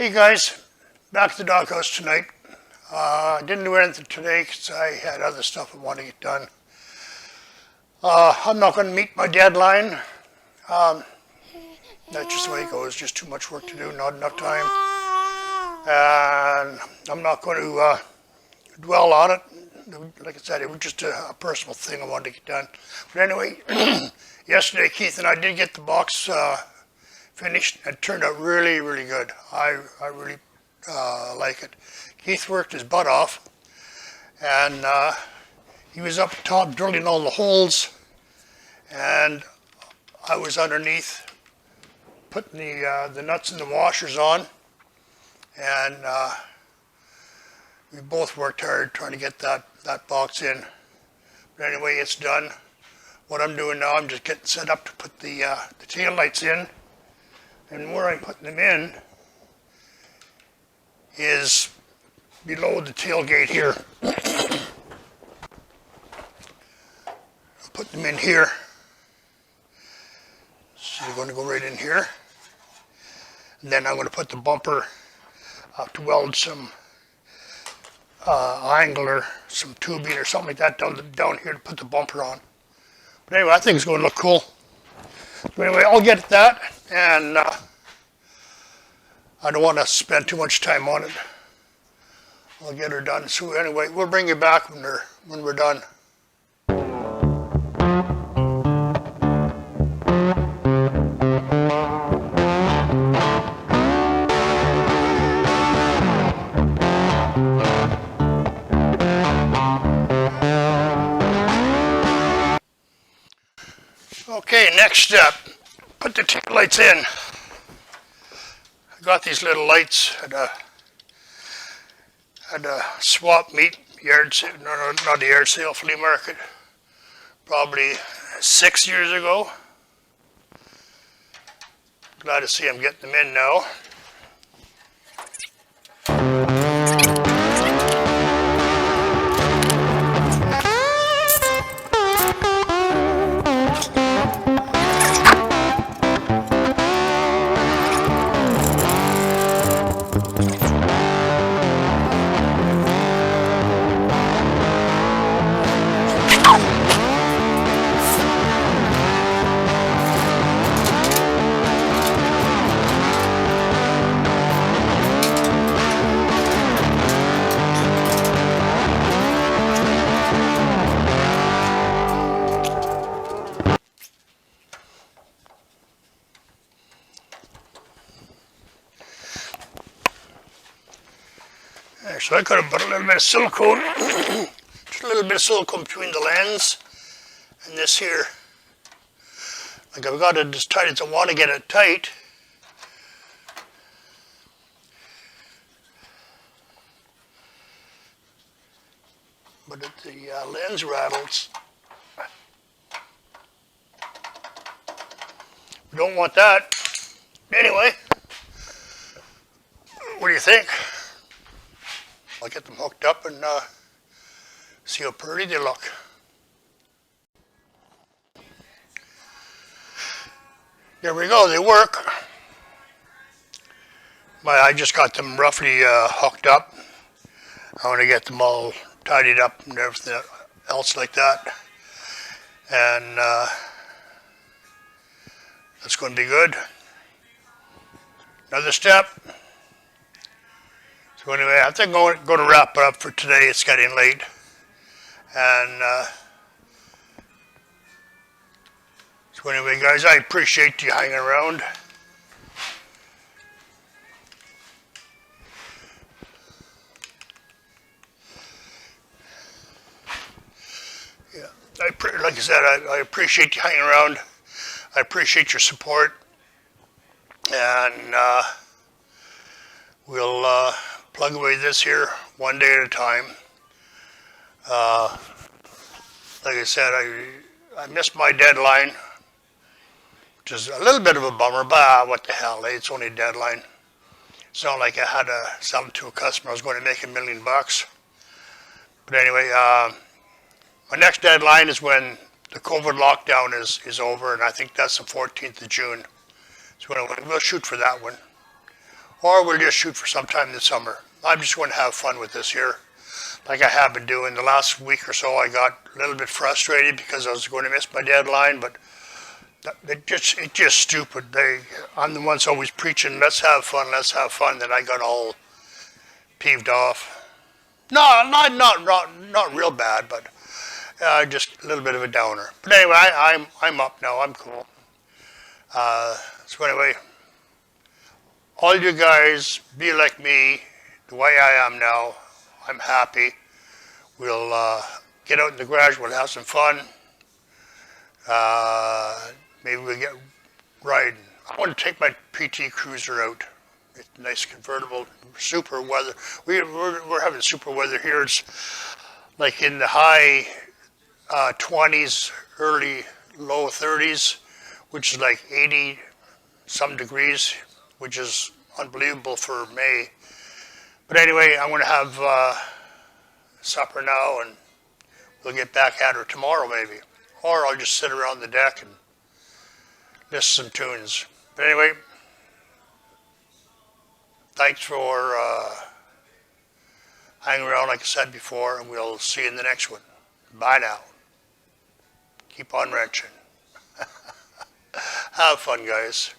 Hey guys, back to the doghouse tonight. I didn't do anything today because I had other stuff I wanted to get done. I'm not going to meet my deadline. That's just the way it goes. Just too much work to do, not enough time. And I'm not going to dwell on it. Like I said, it was just a personal thing I wanted to get done. But anyway, yesterday Keith and I did get the box finished. It turned out really, really good. I really like it. Keith worked his butt off, and he was up top drilling all the holes, and I was underneath putting the nuts and the washers on, and we both worked hard trying to get that box in. But anyway, it's done. What I'm doing now, I'm just getting set up to put the tail lights in, and where I'm putting them in is below the tailgate here. I'll put them in here. So they're going to go right in here. And then I'm going to put the bumper, I have to weld some angle or some tubing or something like that down here to put the bumper on. But anyway, I think it's going to look cool. So anyway, I'll get at that, and I don't want to spend too much time on it. I'll get her done. So anyway, we'll bring you back when we're done. Okay, next step, put the tail lights in. I got these little lights at a swap meet, yard sale, no, not a yard sale, flea market, probably 6 years ago. Glad to see I'm getting them in now. So I could have put a little bit of silicone, just a little bit of silicone between the lens and this here. Like I've got it as tight as I want to get it tight. But if the lens rattles, we don't want that. Anyway, what do you think? I'll get them hooked up and see how pretty they look. There we go, they work. I just got them roughly hooked up. I want to get them all tidied up and everything else like that. And that's going to be good. Another step. So anyway, I think I'm going to wrap it up for today. It's getting late. And so anyway, guys, I appreciate you hanging around. Yeah, like I said, I appreciate you hanging around. I appreciate your support. And we'll plug away this here one day at a time. Like I said, I missed my deadline, which is a little bit of a bummer, but what the hell, it's only a deadline. It's not like I had to sell it to a customer. I was going to make $1 million. But anyway, my next deadline is when the COVID lockdown is over, and I think that's the 14th of June. So anyway, we'll shoot for that one. or we'll just shoot for sometime this summer. I'm just going to have fun with this here, like I have been doing. The last week or so, I got a little bit frustrated because I was going to miss my deadline, but it's just stupid. I'm the one's always preaching, let's have fun. Then I got all peeved off. No, not real bad, but just a little bit of a downer. But anyway, I'm up now. I'm cool. So anyway, all you guys be like me, the way I am now. I'm happy. We'll get out in the garage. We'll have some fun. Maybe we'll get riding. I want to take my PT Cruiser out. It's a nice convertible, super weather. We're having super weather here. It's like in the high 20s, early low 30s, which is like 80 some degrees, which is unbelievable for May. But anyway, I'm going to have supper now, and we'll get back at her tomorrow maybe. Or I'll just sit around the deck and listen some tunes. But anyway, thanks for hanging around like I said before, and we'll see you in the next one. Bye now. Keep on wrenching. Have fun, guys.